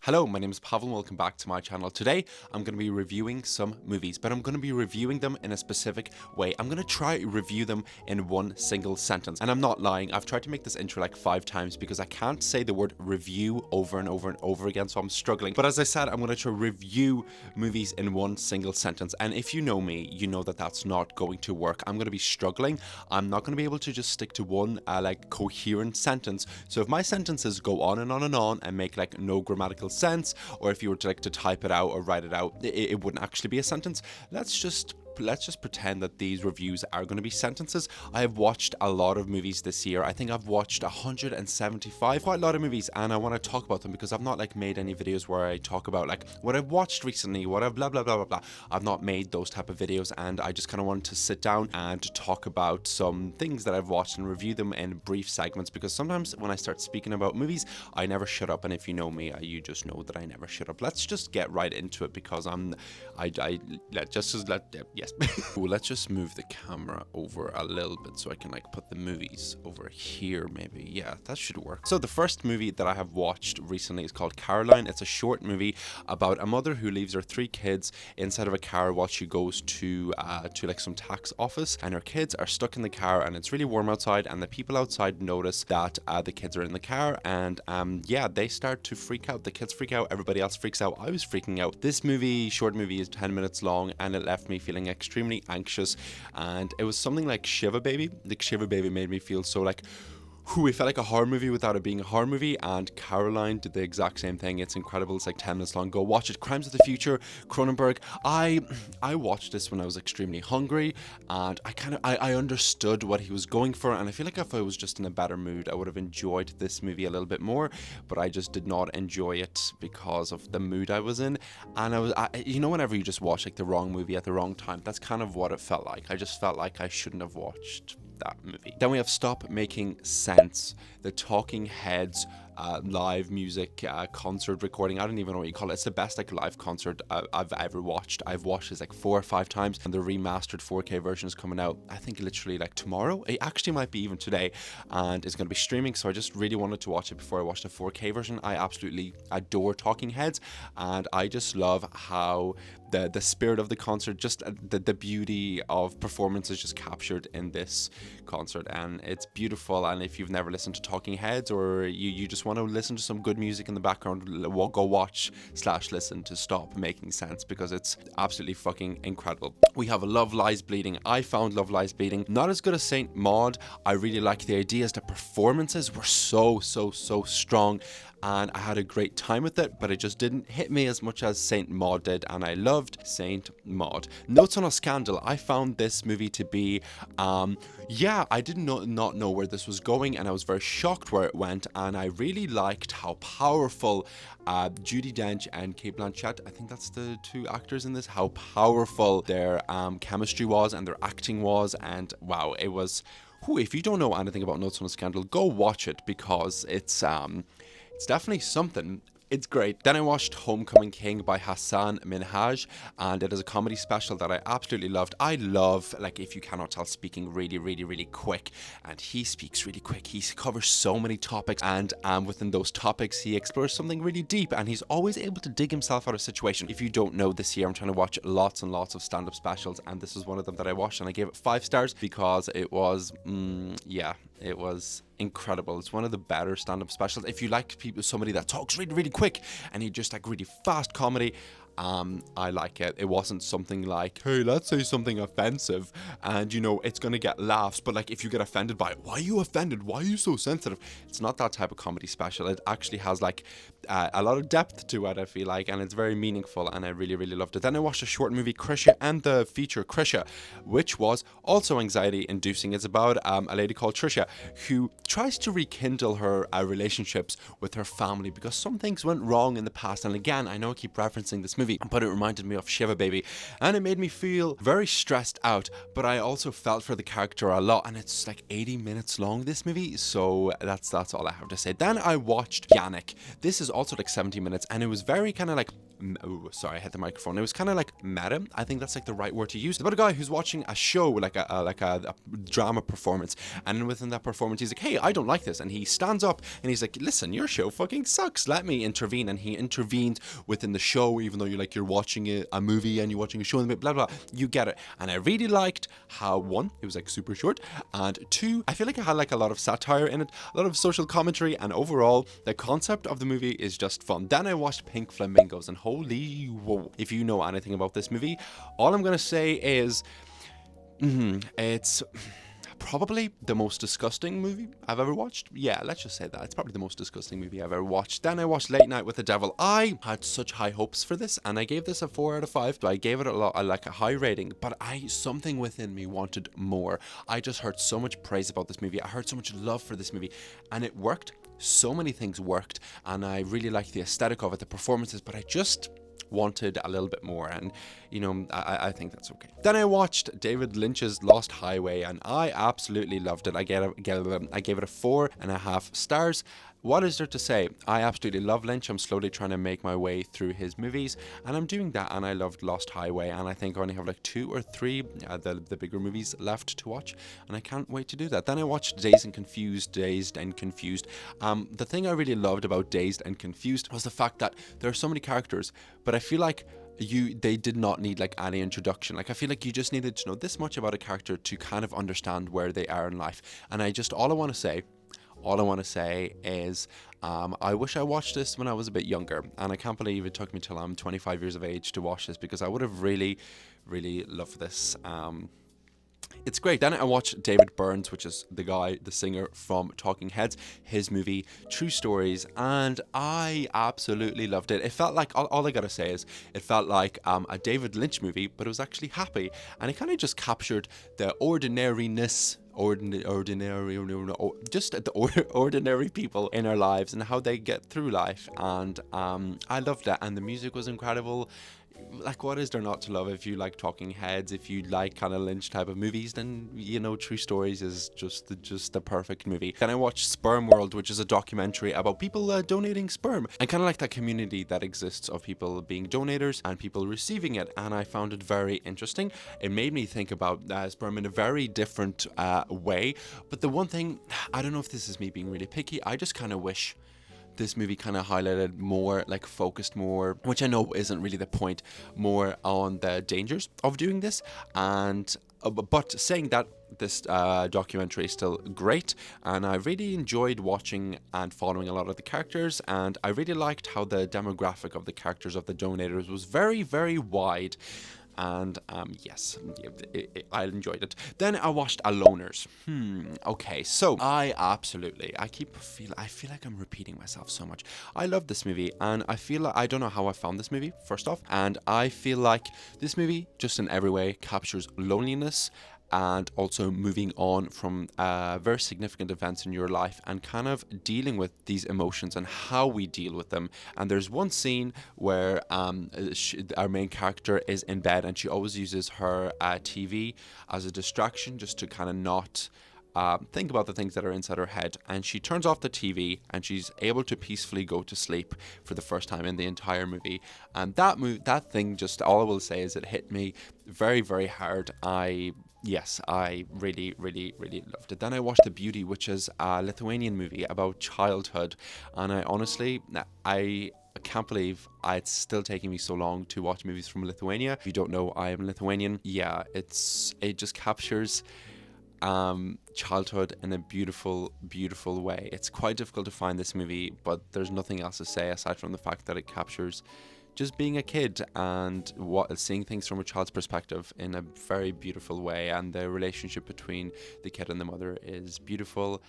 Hello, my name is Pavel and welcome back to my channel. Today, I'm going to be reviewing some movies, but I'm going to be reviewing them in a specific way. I'm going to try review them in one single sentence. And I'm not lying, I've tried to make this intro like 5 times because I can't say the word review over and over and over again, so I'm struggling. But as I said, I'm going to try review movies in one single sentence. And if you know me, you know that that's not going to work. I'm going to be struggling. I'm not going to be able to just stick to one coherent sentence. So if my sentences go on and on and on and make like no grammatical sense, or if you were to like to type it out or write it out, it wouldn't actually be a sentence. Let's just pretend that these reviews are going to be sentences. I have watched a lot of movies this year. I think I've watched 175, quite a lot of movies, and I want to talk about them because I've not like made any videos where I talk about like what I've watched recently, what I've blah blah blah blah blah. I've not made those type of videos, and I just kind of wanted to sit down and talk about some things that I've watched and review them in brief segments, because sometimes when I start speaking about movies, I never shut up, and if you know me, you just know that I never shut up. Let's just get right into it because yes. Let's just move the camera over a little bit so I can like put the movies over here maybe. Yeah, that should work. So the first movie that I have watched recently is called Caroline. It's a short movie about a mother who leaves her 3 kids inside of a car while she goes to like some tax office, and her kids are stuck in the car, and it's really warm outside, and the people outside notice that the kids are in the car, and yeah, they start to freak out. The kids freak out, everybody else freaks out. I was freaking out. This short movie is 10 minutes long, and it left me feeling extremely anxious, and it was something like Shiva Baby. Like Shiva Baby made me feel so like, it felt like a horror movie without it being a horror movie, and Caroline did the exact same thing. It's incredible. It's like 10 minutes long. Go watch it. Crimes of the Future, Cronenberg. I watched this when I was extremely hungry, and I understood what he was going for, and I feel like if I was just in a better mood, I would have enjoyed this movie a little bit more, but I just did not enjoy it because of the mood I was in. And whenever you just watch like the wrong movie at the wrong time, that's kind of what it felt like. I just felt like I shouldn't have watched that movie. Then we have Stop Making Sense, the Talking Heads live music concert recording. I don't even know what you call it. It's the best like live concert I've ever watched. I've watched this like 4 or 5 times, and the remastered 4K version is coming out, I think literally like tomorrow. It actually might be even today, and it's going to be streaming, so I just really wanted to watch it before I watched the 4K version. I absolutely adore Talking Heads, and I just love how the spirit of the concert, just the beauty of performance is just captured in this concert, and it's beautiful. And if you've never listened to Talking Heads, or you just want to listen to some good music in the background, go watch/listen to Stop Making Sense, because it's absolutely fucking incredible. We have Love Lies Bleeding. I found Love Lies Bleeding not as good as Saint Maud. I really like the ideas. The performances were so strong, and I had a great time with it, but it just didn't hit me as much as Saint Maud did, and I loved Saint Maud. Notes on a Scandal. I found this movie to be, I did not know where this was going, and I was very shocked where it went, and I really liked how powerful Judi Dench and Cate Blanchett, I think that's the 2 actors in this, how powerful their chemistry was and their acting was, and wow, it was... if you don't know anything about Notes on a Scandal, go watch it, because it's definitely something. It's great. Then I watched Homecoming King by Hassan Minhaj, and it is a comedy special that I absolutely loved. I love, like, if you cannot tell, speaking really quick, and he speaks really quick. He covers so many topics, and within those topics, he explores something really deep, and he's always able to dig himself out of a situation. If you don't know, this year I'm trying to watch lots and lots of stand-up specials, and this is one of them that I watched, and I gave it 5 stars because it was, it was incredible. It's one of the better stand-up specials. If you like somebody that talks really quick, and he just like really fast comedy, I like it. It wasn't something like, hey, let's say something offensive, and it's gonna get laughs, but like if you get offended by it, why are you offended? Why are you so sensitive? It's not that type of comedy special. It actually has like a lot of depth to it, I feel like, and it's very meaningful, and I really loved it. Then I watched a short movie, Krisha, and the feature Krisha, which was also anxiety inducing. It's about a lady called Trisha who tries to rekindle her relationships with her family because some things went wrong in the past. And again, I know I keep referencing this movie, movie, but it reminded me of Shiva Baby, and it made me feel very stressed out, but I also felt for the character a lot, and it's like 80 minutes long, this movie, so that's all I have to say. Then I watched Yannick. This is also like 70 minutes, and it was very kind of like, oh, sorry, I hit the microphone. It was kind of like meta. I think that's like the right word to use. It's about a guy who's watching a show, like a drama performance, and within that performance, he's like, hey, I don't like this, and he stands up and he's like, listen, your show fucking sucks. Let me intervene, and he intervened within the show, even though you're watching a movie and you're watching a show, and blah blah. You get it. And I really liked how, one, it was like super short, and two, I feel like it had like a lot of satire in it, a lot of social commentary, and overall, the concept of the movie is just fun. Then I watched Pink Flamingos, and holy whoa, if you know anything about this movie, all I'm gonna say is it's probably the most disgusting movie I've ever watched. Yeah, let's just say that. It's probably the most disgusting movie I've ever watched. Then I watched Late Night with the Devil. I had such high hopes for this, and I gave this a 4 out of 5. I gave it like a high rating, but something within me wanted more. I just heard so much praise about this movie. I heard so much love for this movie, and it worked. So many things worked, and I really liked the aesthetic of it, the performances, but I just wanted a little bit more, and you know, I think that's okay. Then I watched David Lynch's Lost Highway, and I absolutely loved it. I gave it a 4.5 stars. What is there to say? I absolutely love Lynch. I'm slowly trying to make my way through his movies, and I'm doing that, and I loved Lost Highway, and I think I only have like 2 or 3 the bigger movies left to watch, and I can't wait to do that. Then I watched Dazed and Confused. The thing I really loved about Dazed and Confused was the fact that there are so many characters, but I feel like they did not need like any introduction. Like, I feel like you just needed to know this much about a character to kind of understand where they are in life. And all I want to say is I wish I watched this when I was a bit younger, and I can't believe it took me till I'm 25 years of age to watch this, because I would have really loved this. It's great. Then I watched David Burns, which is the singer from Talking Heads, his movie True Stories, and I absolutely loved it. It felt like, all I gotta say is, it felt like a David Lynch movie, but it was actually happy, and it kind of just captured the ordinariness, just the ordinary people in our lives and how they get through life, and I loved that, and the music was incredible. Like, what is there not to love? If you like Talking Heads, if you like kind of Lynch type of movies, then you know True Stories is just the perfect movie. Then I watched Sperm World, which is a documentary about people donating sperm, and kind of like that community that exists of people being donators and people receiving it, and I found it very interesting. It made me think about sperm in a very different way, but the one thing, I don't know if this is me being really picky, I just kind of wish this movie kind of highlighted more, like focused more, which I know isn't really the point, more on the dangers of doing this. And but saying that, this documentary is still great, and I really enjoyed watching and following a lot of the characters, and I really liked how the demographic of the characters of the donators was very, very wide. And yes, I enjoyed it. Then I watched Aloners. Okay, so I feel like I'm repeating myself so much. I love this movie, and I feel like, I don't know how I found this movie, first off, and I feel like this movie, just in every way, captures loneliness, and also moving on from very significant events in your life, and kind of dealing with these emotions and how we deal with them. And there's one scene where our main character is in bed, and she always uses her TV as a distraction, just to kind of not think about the things that are inside her head, and she turns off the TV, and she's able to peacefully go to sleep for the first time in the entire movie. And that thing, just all I will say is, it hit me very, very hard. I really loved it. Then I watched The Beauty, which is a Lithuanian movie about childhood, and I can't believe it's still taking me so long to watch movies from Lithuania. If you don't know, I am Lithuanian. Yeah, it just captures childhood in a beautiful way. It's quite difficult to find this movie, but there's nothing else to say aside from the fact that it captures just being a kid and seeing things from a child's perspective in a very beautiful way, and the relationship between the kid and the mother is beautiful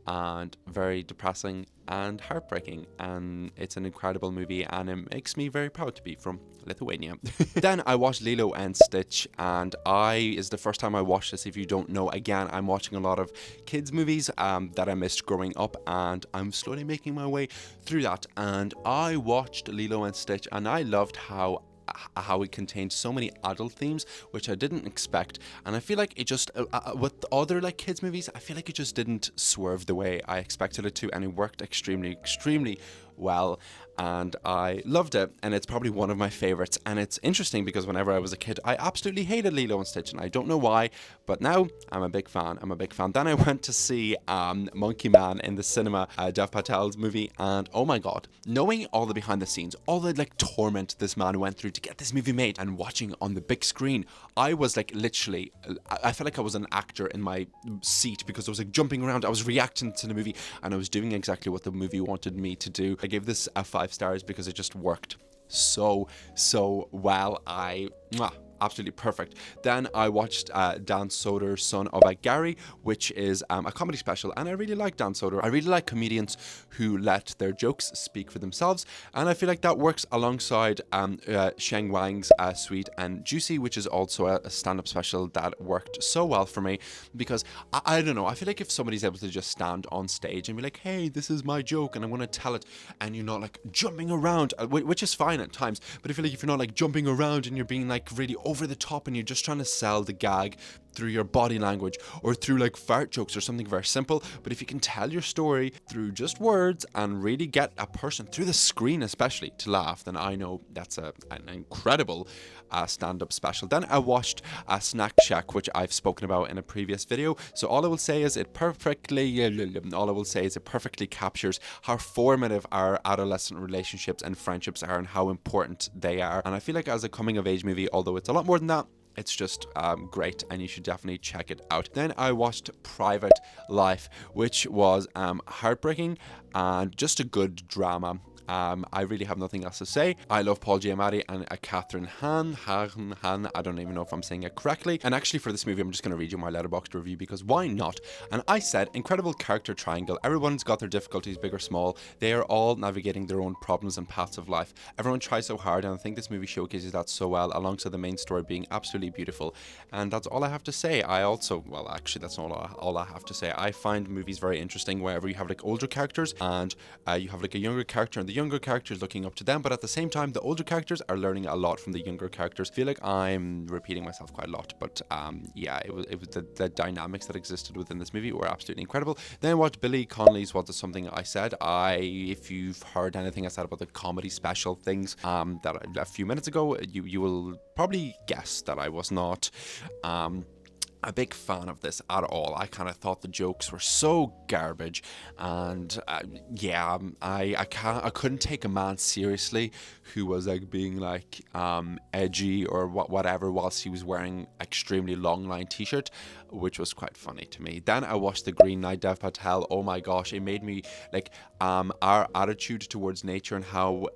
and very depressing and heartbreaking, and it's an incredible movie, and it makes me very proud to be from Lithuania. Then I watched Lilo and Stitch, and is the first time I watched this. If you don't know, again, I'm watching a lot of kids movies that I missed growing up, and I'm slowly making my way through that, and I watched Lilo and Stitch, and I loved how how it contained so many adult themes, which I didn't expect. And I feel like it just, with other like kids movies, I feel like it just didn't swerve the way I expected it to, and it worked extremely well, and I loved it, and it's probably one of my favorites. And it's interesting because whenever I was a kid, I absolutely hated Lilo and Stitch, and I don't know why, but now I'm a big fan. Then I went to see Monkey Man in the cinema, Dev Patel's movie, and oh my god, knowing all the behind the scenes, all the like torment this man went through to get this movie made, and watching on the big screen, I was like literally, I felt like I was an actor in my seat, because I was like jumping around, I was reacting to the movie, and I was doing exactly what the movie wanted me to do. I gave this a 5 stars because it just worked so well. Absolutely perfect. Then I watched Dan Soder's Son of Gary, which is a comedy special, and I really like Dan Soder. I really like comedians who let their jokes speak for themselves, and I feel like that works alongside Sheng Wang's Sweet and Juicy, which is also a stand-up special that worked so well for me, because I don't know, I feel like if somebody's able to just stand on stage and be like, hey, this is my joke and I'm going to tell it, and you're not like jumping around, which is fine at times, but I feel like if you're not like jumping around and you're being like really over the top and you're just trying to sell the gag through your body language or through like fart jokes or something very simple, but if you can tell your story through just words and really get a person through the screen especially to laugh, then I know that's an incredible stand-up special. Then I watched Snack Shack, which I've spoken about in a previous video, so all I will say is it perfectly captures how formative our adolescent relationships and friendships are and how important they are. And I feel like as a coming of age movie, although it's a lot more than that, it's just great, and you should definitely check it out. Then I watched Private Life, which was heartbreaking and just a good drama. I really have nothing else to say. I love Paul Giamatti and Catherine Han. I don't even know if I'm saying it correctly. And actually for this movie, I'm just going to read you my Letterboxd review, because why not? And I said, incredible character triangle. Everyone's got their difficulties, big or small. They are all navigating their own problems and paths of life. Everyone tries so hard, and I think this movie showcases that so well, alongside the main story being absolutely beautiful. And that's all I have to say. Actually, that's not all I have to say. I find movies very interesting wherever you have like older characters and you have like a younger character, and the younger characters looking up to them, but at the same time the older characters are learning a lot from the younger characters. I feel like I'm repeating myself quite a lot, but yeah, it was the dynamics that existed within this movie were absolutely incredible. Then I watched Billy Connolly's What Is Something I Said. If you've heard anything I said about the comedy special things a few minutes ago, you will probably guess that I was not a big fan of this at all. I kind of thought the jokes were so garbage, and I couldn't take a man seriously who was like being like edgy or whatever whilst he was wearing extremely long line t-shirt, which was quite funny to me. Then I watched The Green Knight, Dev Patel. Oh my gosh, it made me like our attitude towards nature and how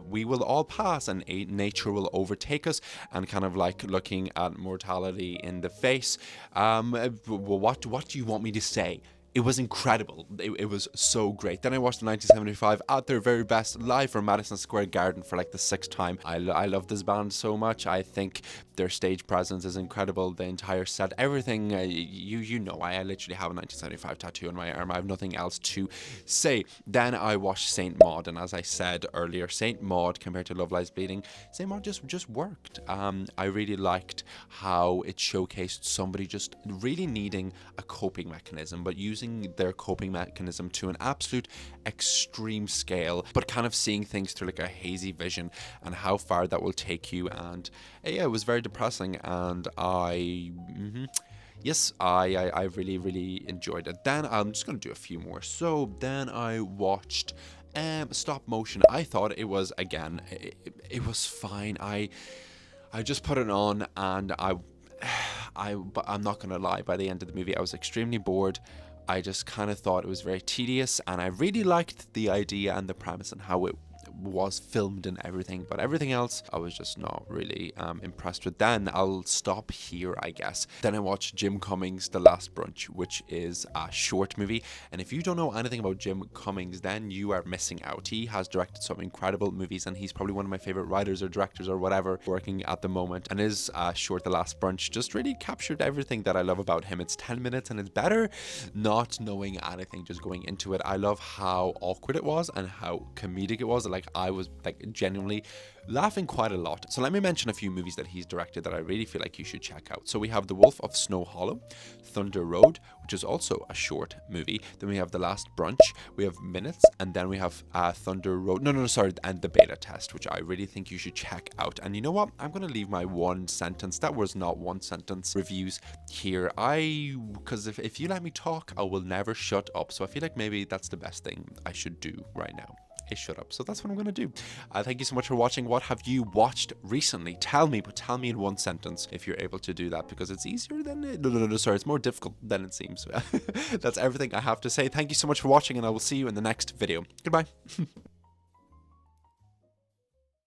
we will all pass and nature will overtake us, and kind of like looking at mortality in the face. What do you want me to say? It was incredible. It was so great. Then I watched the 1975 At Their Very Best live from Madison Square Garden for like the 6th time. I love this band so much. I think their stage presence is incredible. The entire set, everything. You know, I literally have a 1975 tattoo on my arm. I have nothing else to say. Then I watched Saint Maud, and as I said earlier, Saint Maud compared to Love Lies Bleeding, Saint Maud just worked. I really liked how it showcased somebody just really needing a coping mechanism, but using their coping mechanism to an absolute extreme scale, but kind of seeing things through like a hazy vision and how far that will take you. And yeah, it was very depressing, and I really enjoyed it. Then I'm just going to do a few more. So then I watched stop motion. I thought it was, again, it was fine. I just put it on, and but I'm not gonna lie, by the end of the movie I was extremely bored. I just kind of thought it was very tedious, and I really liked the idea and the premise and how it was filmed and everything, but everything else I was just not really impressed with. Then I'll stop here, I guess. Then I watched Jim Cummings' The Last Brunch, which is a short movie, and if you don't know anything about Jim Cummings, then you are missing out. He has directed some incredible movies, and he's probably one of my favorite writers or directors or whatever working at the moment, and his short The Last Brunch just really captured everything that I love about him. It's 10 minutes and it's better not knowing anything, just going into it. I love how awkward it was and how comedic it was. Like, like I was like genuinely laughing quite a lot. So let me mention a few movies that he's directed that I really feel like you should check out. So we have The Wolf of Snow Hollow, Thunder Road, which is also a short movie. Then we have The Last Brunch, we have Minutes, and then we have Thunder Road, and The Beta Test, which I really think you should check out. And you know what? I'm going to leave my one sentence, that was not one sentence, reviews here. Because if you let me talk, I will never shut up. So I feel like maybe that's the best thing I should do right now. Is shut up. So that's what I'm going to do. Thank you so much for watching. What have you watched recently? Tell me, but tell me in one sentence if you're able to do that, because it's easier than it. No, sorry. It's more difficult than it seems. That's everything I have to say. Thank you so much for watching, and I will see you in the next video. Goodbye.